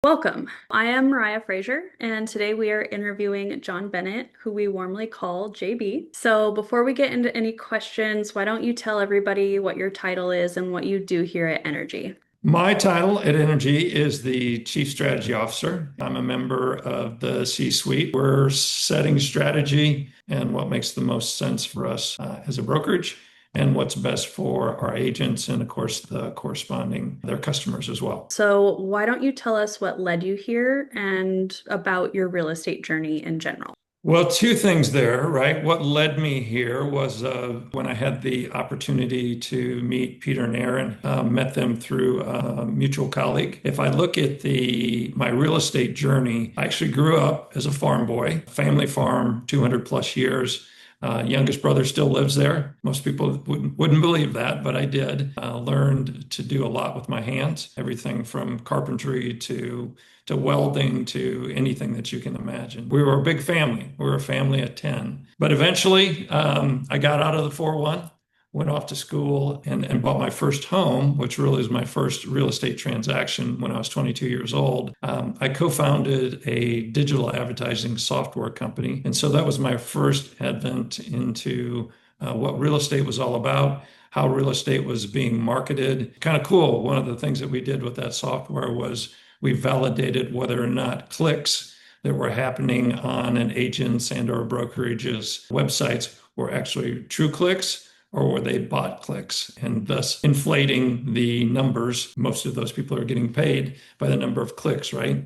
Welcome. I am Mariah Frazier, and today we are interviewing John Bennett, who we warmly call JB. So, before we get into any questions, why don't you tell everybody what your title is and what you do here at Energy? My title at Energy is the Chief Strategy Officer. I'm a member of the C-suite. We're setting strategy and what makes the most sense for us as a brokerage and what's best for our agents and, of course, the corresponding their customers as well. So, why don't you tell us what led you here and about your real estate journey in general? Well, two things there, right? What led me here was when I had the opportunity to meet Peter and Aaron, met them through a mutual colleague. If I look at my real estate journey, I actually grew up as a farm boy, family farm, 200 plus years. Youngest brother still lives there. Most people wouldn't believe that, but I did. Learned to do a lot with my hands, everything from carpentry to welding to anything that you can imagine. We were a big family. We were a family of 10. But eventually, I got out of the 4-1, went off to school and bought my first home, which really was my first real estate transaction when I was 22 years old. I co-founded a digital advertising software company. And so that was my first advent into what real estate was all about, how real estate was being marketed. Kind of cool. One of the things that we did with that software was we validated whether or not clicks that were happening on an agent's and or brokerage's websites were actually true clicks or were they bot clicks, and thus inflating the numbers. Most of those people are getting paid by the number of clicks, right?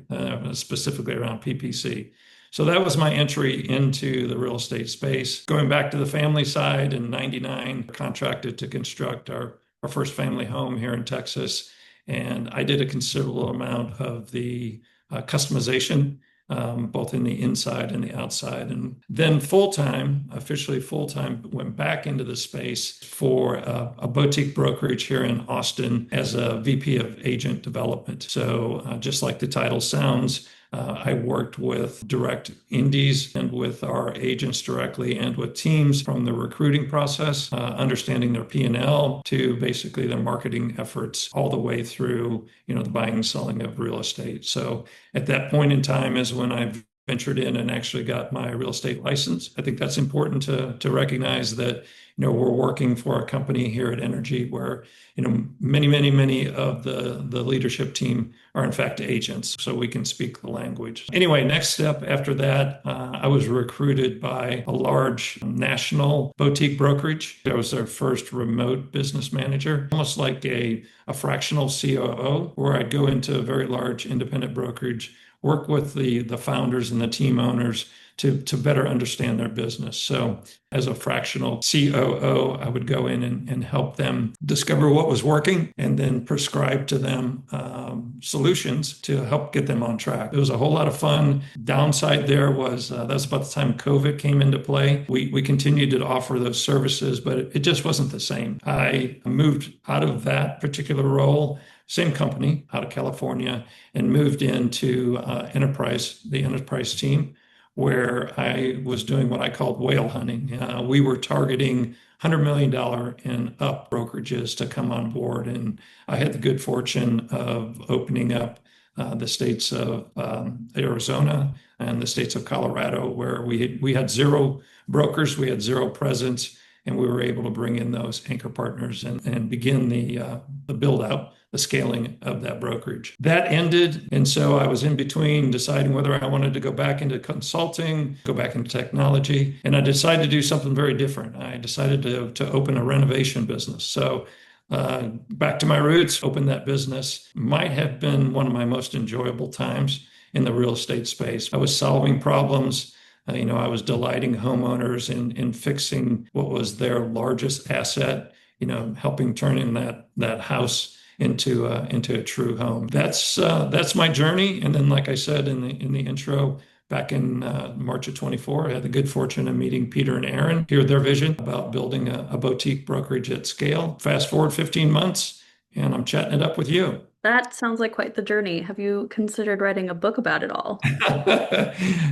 Specifically around PPC. So that was my entry into the real estate space. Going back to the family side in 99, contracted to construct our first family home here in Texas. And I did a considerable amount of the customization, both in the inside and the outside. And then full-time, officially full-time, went back into the space for a boutique brokerage here in Austin as a VP of agent development. So just like the title sounds, I worked with direct indies and with our agents directly and with teams from the recruiting process, understanding their P&L to basically their marketing efforts all the way through, the buying and selling of real estate. So at that point in time is when I ventured in and actually got my real estate license. I think that's important to recognize that, we're working for a company here at Energy where, many of the leadership team are in fact agents, so we can speak the language. Anyway, next step after that, I was recruited by a large national boutique brokerage. I was their first remote business manager, almost like a fractional COO, where I'd go into a very large independent brokerage, work with the founders and the team owners to better understand their business. So as a fractional COO, I would go in and help them discover what was working and then prescribe to them solutions to help get them on track. It was a whole lot of fun. Downside there was that's about the time COVID came into play. We continued to offer those services, but it just wasn't the same. I moved out of that particular role, same company out of California, and moved into the enterprise team, where I was doing what I called whale hunting. We were targeting $100 million and up brokerages to come on board. And I had the good fortune of opening up the states of Arizona and the states of Colorado, where we had zero brokers, we had zero presence, and we were able to bring in those anchor partners and begin the build out, the scaling of that brokerage. That ended, and so I was in between deciding whether I wanted to go back into consulting, go back into technology, and I decided to do something very different. I decided to open a renovation business. So back to my roots, opened that business. Might have been one of my most enjoyable times in the real estate space. I was solving problems. I was delighting homeowners in fixing what was their largest asset, helping turn in that house into a true home. That's my journey. And then, like I said in the intro, back in March of 24, I had the good fortune of meeting Peter and Aaron, hear their vision about building a boutique brokerage at scale. Fast forward 15 months, and I'm chatting it up with you. That sounds like quite the journey. Have you considered writing a book about it all?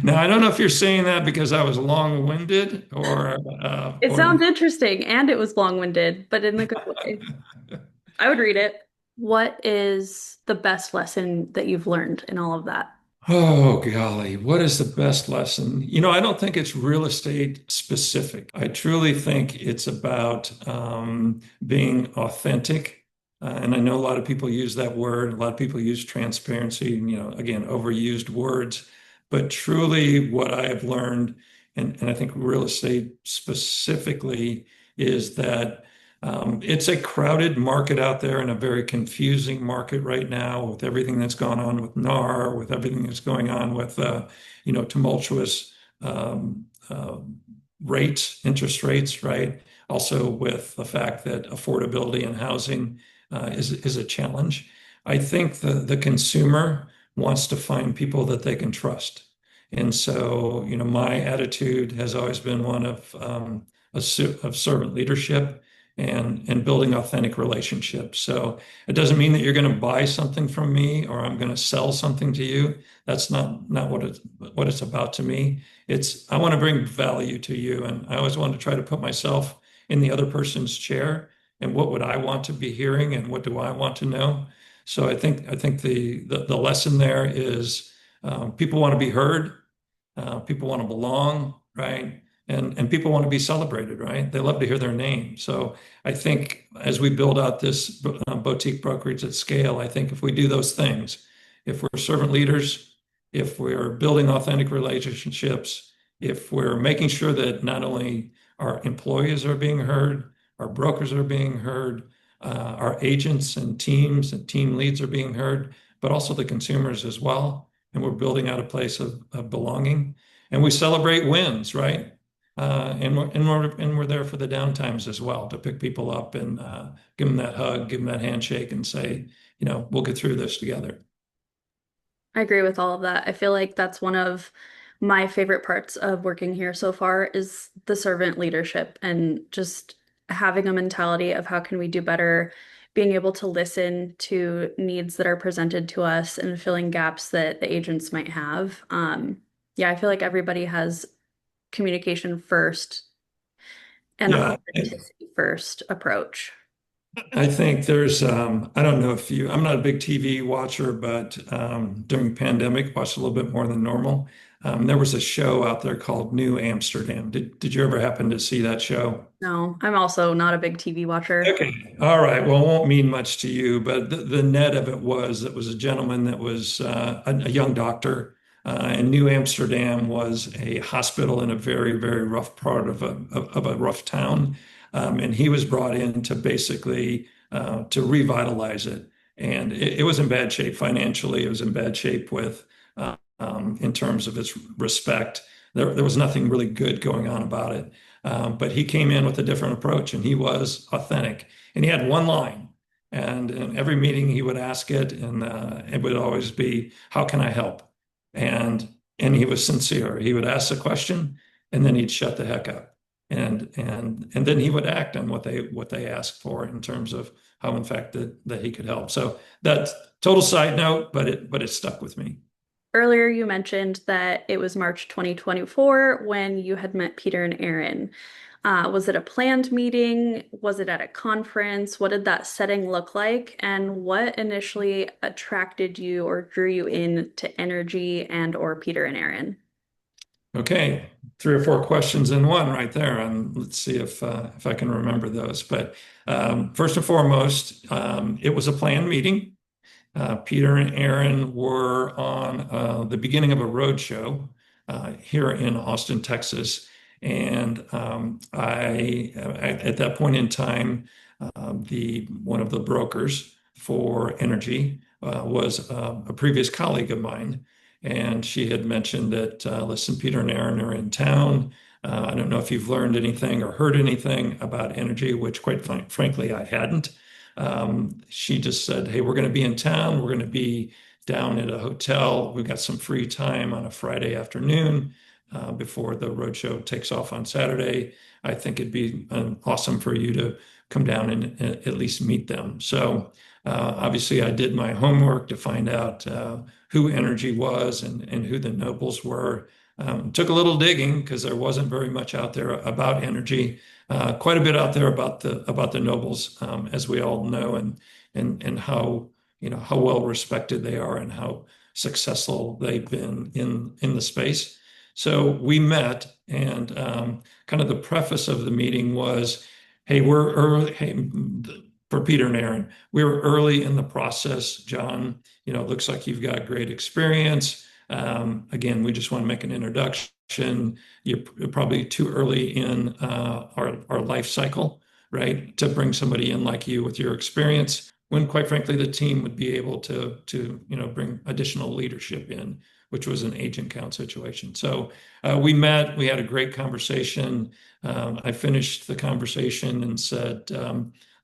Now, I don't know if you're saying that because I was long-winded It or sounds interesting and it was long-winded, but in a good way. I would read it. What is the best lesson that you've learned in all of that? Oh, golly, what is the best lesson? I don't think it's real estate specific. I truly think it's about being authentic. And I know a lot of people use that word. A lot of people use transparency, again, overused words. But truly, what I have learned, and I think real estate specifically, is that it's a crowded market out there and a very confusing market right now with everything that's gone on with NAR, with everything that's going on with, tumultuous um, uh, rates, interest rates, right? Also with the fact that affordability in housing is a challenge. I think the consumer wants to find people that they can trust. And so, my attitude has always been one of of servant leadership and building authentic relationships. So it doesn't mean that you're going to buy something from me or I'm going to sell something to you. That's not what it's about to me. It's I want to bring value to you, and I always want to try to put myself in the other person's chair and what would I want to be hearing and what do I want to know. So I think the lesson there is people want to be heard, people want to belong, right? And people want to be celebrated, right? They love to hear their name. So I think as we build out this boutique brokerage at scale, I think if we do those things, if we're servant leaders, if we're building authentic relationships, if we're making sure that not only our employees are being heard, our brokers are being heard, our agents and team leads are being heard, but also the consumers as well. And we're building out a place of belonging. And we celebrate wins, right? And we're there for the downtimes as well to pick people up and give them that hug, give them that handshake, and say, we'll get through this together. I agree with all of that. I feel like that's one of my favorite parts of working here so far is the servant leadership and just having a mentality of how can we do better, being able to listen to needs that are presented to us and filling gaps that the agents might have. Yeah, I feel like everybody has communication first and Yeah, authenticity first approach. I think I don't know if I'm not a big TV watcher, but during pandemic, watched a little bit more than normal. There was a show out there called New Amsterdam. Did you ever happen to see that show? No, I'm also not a big TV watcher. Okay. All right. Well, it won't mean much to you, but the net of it was a gentleman that was a young doctor, and New Amsterdam was a hospital in a very, very rough part of a rough town. And he was brought in to basically to revitalize it. And it was in bad shape financially. It was in bad shape with in terms of its respect. There was nothing really good going on about it. But he came in with a different approach and he was authentic. And he had one line. And in every meeting he would ask it, and it would always be, "How can I help?" And he was sincere. He would ask the question, and then he'd shut the heck up. And then he would act on what they asked for in terms of how, in fact, that he could help. So that's total side note, but it stuck with me. Earlier, you mentioned that it was March 2024 when you had met Peter and Aaron. Was it a planned meeting? Was it at a conference? What did that setting look like? And what initially attracted you or drew you in to enrg and or Peter and Aaron? Okay, three or four questions in one right there, and let's see if I can remember those. But first and foremost, it was a planned meeting. Peter and Aaron were on the beginning of a road show here in Austin, Texas, and at that point in time, the one of the brokers for energy was a previous colleague of mine, and she had mentioned that, listen, Peter and Aaron are in town. I don't know if you've learned anything or heard anything about energy, which quite frankly, I hadn't. She just said, "Hey, we're going to be in town. We're going to be down at a hotel. We've got some free time on a Friday afternoon before the roadshow takes off on Saturday. I think it'd be awesome for you to come down and at least meet them." So obviously, I did my homework to find out who Energy was and who the Nobles were. Took a little digging because there wasn't very much out there about energy. Quite a bit out there about the Nobles, as we all know, and how how well respected they are and how successful they've been in the space. So we met, and kind of the preface of the meeting was, "Hey, we're early. Hey, for Peter and Aaron, we were early in the process. John, it looks like you've got great experience. Again, we just want to make an introduction. You're probably too early in our life cycle, right, to bring somebody in like you with your experience, when quite frankly the team would be able to bring additional leadership in, which was an agent count situation. So we met, we had a great conversation. I finished the conversation and said,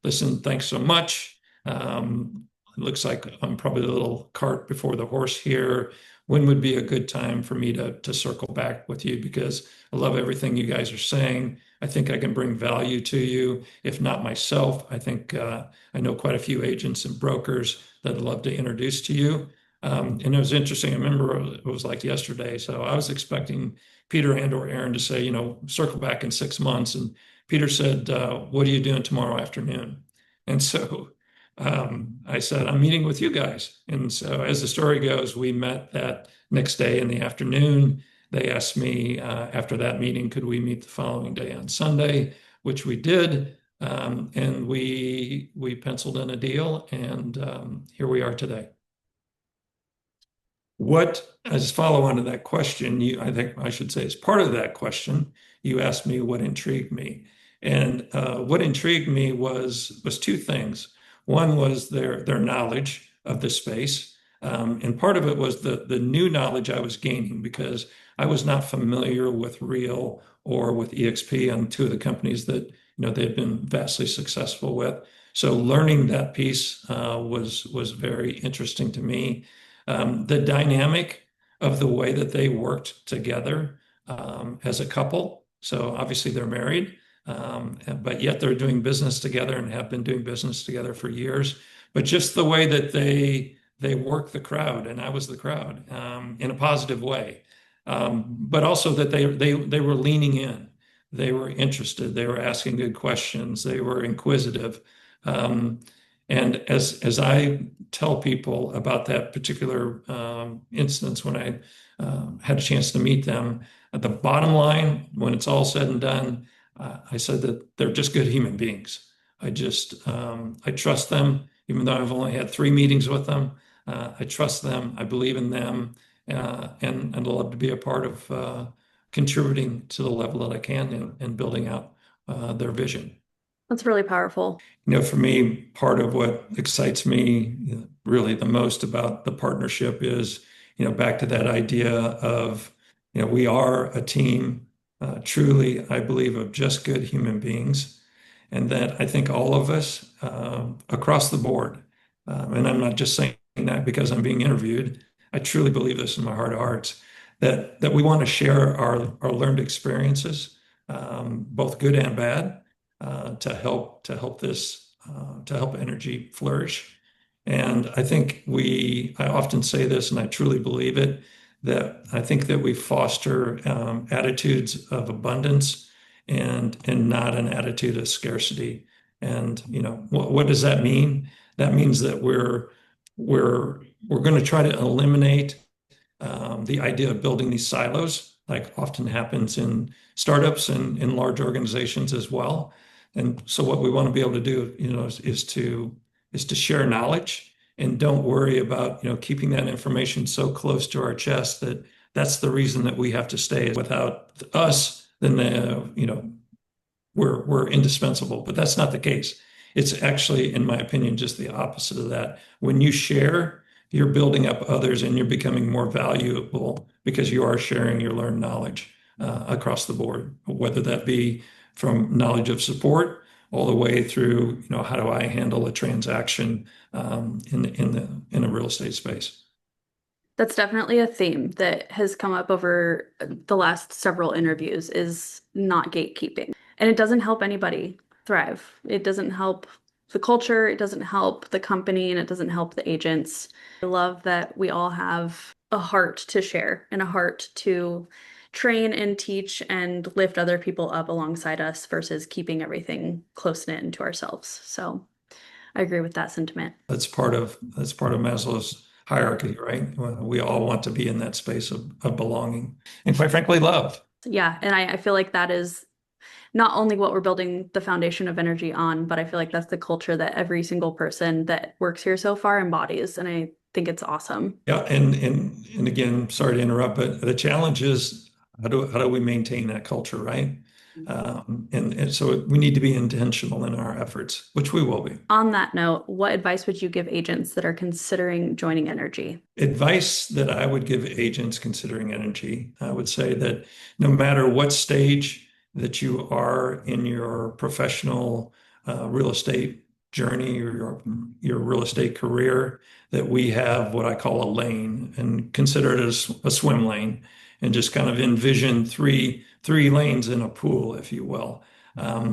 listen, thanks so much. It looks like I'm probably a little cart before the horse here. When would be a good time for me to circle back with you? Because I love everything you guys are saying. I think I can bring value to you, if not myself. I think I know quite a few agents and brokers that I'd love to introduce to you. And it was interesting. I remember it was like yesterday. So I was expecting Peter and or Aaron to say, circle back in 6 months. And Peter said, what are you doing tomorrow afternoon? And so I said, I'm meeting with you guys. And so, as the story goes, we met that next day in the afternoon. They asked me after that meeting, could we meet the following day on Sunday, which we did. And we penciled in a deal, and here we are today. What, as follow on to that question, I think I should say, as part of that question, you asked me what intrigued me. And what intrigued me was two things. One was their knowledge of the space. And part of it was the new knowledge I was gaining because I was not familiar with Real or with EXP on two of the companies that they had been vastly successful with. So learning that piece was very interesting to me. The dynamic of the way that they worked together as a couple. So obviously they're married, but yet they're doing business together and have been doing business together for years. But just the way that they work the crowd, and I was the crowd in a positive way, but also that they were leaning in, they were interested, they were asking good questions, they were inquisitive. Um, and as I tell people about that particular instance when I had a chance to meet them, at the bottom line, when it's all said and done, I said that they're just good human beings. I trust them, even though I've only had 3 meetings with them. I trust them. I believe in them, and I'd love to be a part of contributing to the level that I can in building out their vision. That's really powerful. For me, part of what excites me really the most about the partnership is, back to that idea of, we are a team, truly, I believe, of just good human beings. And that I think all of us across the board, and I'm not just saying that because I'm being interviewed, I truly believe this in my heart of hearts, that we want to share our learned experiences, both good and bad, to help energy flourish. And I think I often say this, and I truly believe it, that I think that we foster attitudes of abundance and not an attitude of scarcity. And what does that mean? That means that we're going to try to eliminate the idea of building these silos, like often happens in startups and in large organizations as well. And so what we want to be able to do, is to share knowledge and don't worry about, keeping that information so close to our chest that that's the reason that we have to stay. Without us, then we're indispensable. But that's not the case. It's actually, in my opinion, just the opposite of that. When you share, you're building up others and you're becoming more valuable because you are sharing your learned knowledge across the board, whether that be from knowledge of support all the way through, how do I handle a transaction in a real estate space. That's definitely a theme that has come up over the last several interviews is not gatekeeping. And it doesn't help anybody thrive. It doesn't help the culture, it doesn't help the company, and it doesn't help the agents. I love that we all have a heart to share and a heart to train and teach and lift other people up alongside us versus keeping everything close knit into ourselves. So I agree with that sentiment. That's part of Maslow's hierarchy, right? We all want to be in that space of belonging and quite frankly, love. Yeah, and I feel like that is not only what we're building the foundation of energy on, but I feel like that's the culture that every single person that works here so far embodies. And I think it's awesome. Yeah, and again, sorry to interrupt, but the challenge is how do we maintain that culture, right? And so we need to be intentional in our efforts, which we will be. On that note, what advice would you give agents that are considering joining Energy? Advice that I would give agents considering energy, I would say that no matter what stage that you are in your professional real estate journey or your real estate career, that we have what I call a lane and consider it as a swim lane and just kind of envision three lanes in a pool, if you will.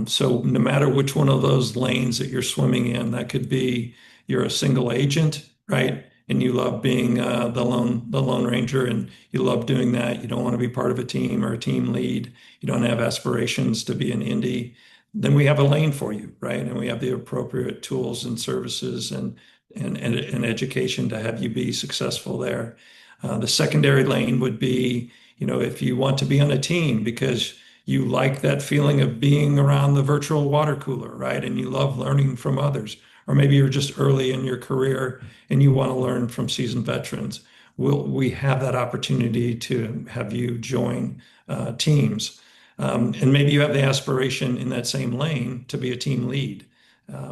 So no matter which one of those lanes that you're swimming in, that could be you're a single agent, right? And you love being the lone ranger, and you love doing that. You don't want to be part of a team or a team lead. You don't have aspirations to be an indie. Then we have a lane for you, right? And we have the appropriate tools and services and education to have you be successful there. The secondary lane would be, if you want to be on a team because you like that feeling of being around the virtual water cooler, right? And you love learning from others. Or maybe you're just early in your career and you want to learn from seasoned veterans. We have that opportunity to have you join teams. And maybe you have the aspiration in that same lane to be a team lead.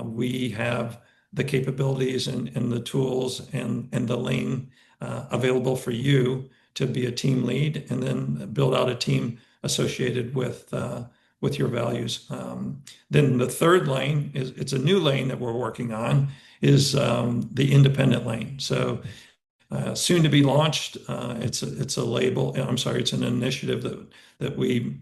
We have the capabilities and the tools and the lane available for you to be a team lead and then build out a team associated with your values. Then the third lane is it's a new lane that we're working on is the independent lane. So soon to be launched. It's a label. I'm sorry, it's an initiative that we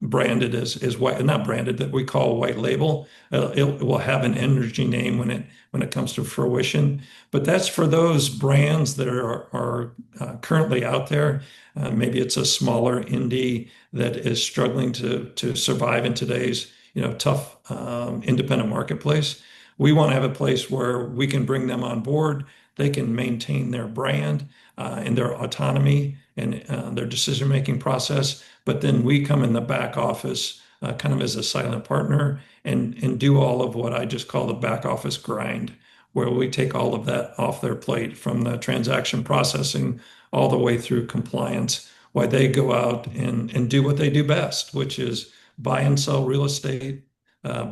branded as white, not branded, that we call white label. It will have an energy name when it comes to fruition. But that's for those brands that are currently out there. Maybe it's a smaller indie that is struggling to survive in today's tough independent marketplace. We want to have a place where we can bring them on board. They can maintain their brand and their autonomy and their decision-making process. But then we come in the back office kind of as a silent partner and do all of what I just call the back office grind, where we take all of that off their plate from the transaction processing all the way through compliance, while they go out and do what they do best, which is buy and sell real estate,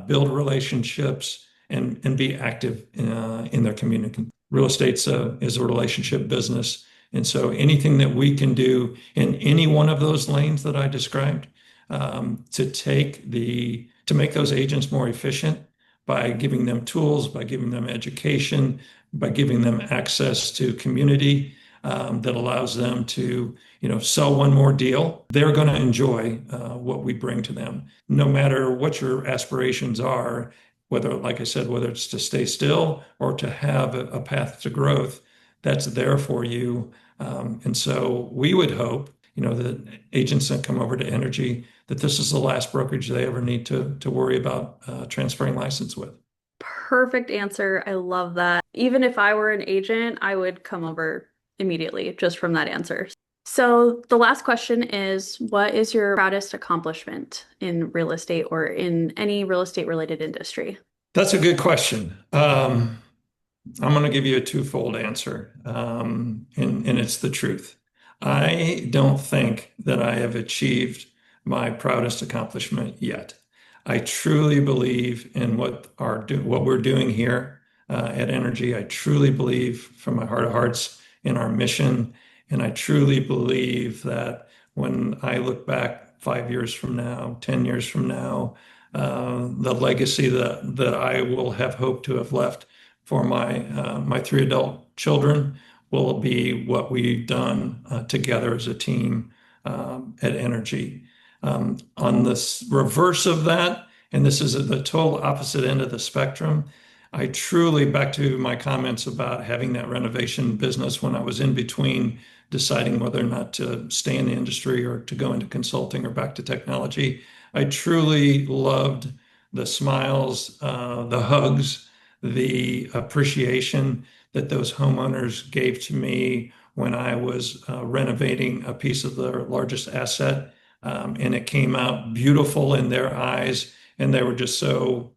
build relationships, and be active in their community. Real estate is a relationship business. And so anything that we can do in any one of those lanes that I described to make those agents more efficient by giving them tools, by giving them education, by giving them access to community that allows them to sell one more deal, they're going to enjoy what we bring to them. No matter what your aspirations are, whether, like I said, whether it's to stay still or to have a path to growth, that's there for you. And so we would hope, that agents that come over to Energy, that this is the last brokerage they ever need to worry about transferring license with. Perfect answer. I love that. Even if I were an agent, I would come over immediately just from that answer. So the last question is, what is your proudest accomplishment in real estate or in any real estate related industry? That's a good question. I'm going to give you a twofold answer, and it's the truth. I don't think that I have achieved my proudest accomplishment yet. I truly believe in what we're doing here at Energy. I truly believe from my heart of hearts in our mission, and I truly believe that when I look back 5 years from now, 10 years from now, the legacy that I will have hoped to have left for my three adult children will be what we've done together as a team at Energy. On the reverse of that, and this is at the total opposite end of the spectrum, I truly, back to my comments about having that renovation business when I was in between deciding whether or not to stay in the industry or to go into consulting or back to technology. I truly loved the smiles, the hugs, the appreciation that those homeowners gave to me when I was renovating a piece of their largest asset. And it came out beautiful in their eyes. And they were just so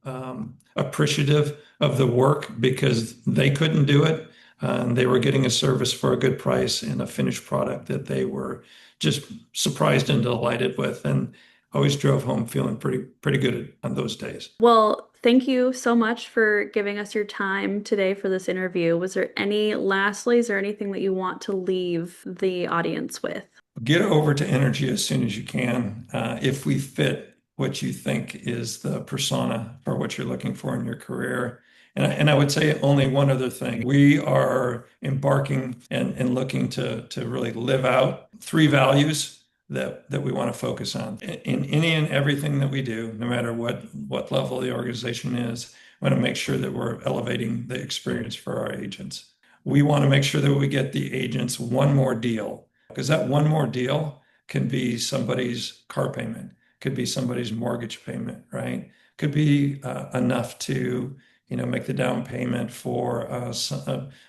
appreciative of the work because they couldn't do it. And they were getting a service for a good price and a finished product that they were just surprised and delighted with. And always drove home feeling pretty good on those days. Well, thank you so much for giving us your time today for this interview. Was there any lastlies or anything that you want to leave the audience with? Get over to energy as soon as you can. If we fit what you think is the persona for what you're looking for in your career. And I would say only one other thing. We are embarking and looking to really live out three values that we want to focus on. In any and everything that we do, no matter what level the organization is, we want to make sure that we're elevating the experience for our agents. We want to make sure that we get the agents one more deal because that one more deal can be somebody's car payment, could be somebody's mortgage payment, right? Could be enough to, make the down payment for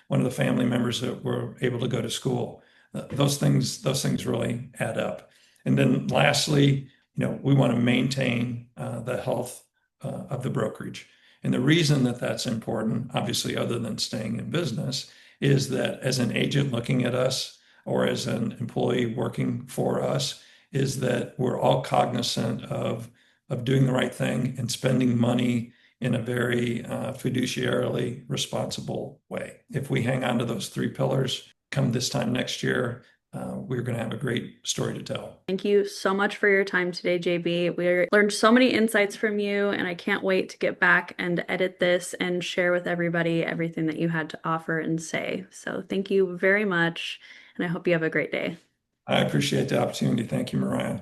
one of the family members that were able to go to school. Those things really add up. And then lastly, we want to maintain the health of the brokerage. And the reason that that's important, obviously, other than staying in business, is that as an agent looking at us or as an employee working for us, is that we're all cognizant of doing the right thing and spending money in a very fiduciarily responsible way. If we hang on to those three pillars, come this time next year, we're going to have a great story to tell. Thank you so much for your time today, JB. We learned so many insights from you, and I can't wait to get back and edit this and share with everybody everything that you had to offer and say. So thank you very much, and I hope you have a great day. I appreciate the opportunity. Thank you, Mariah.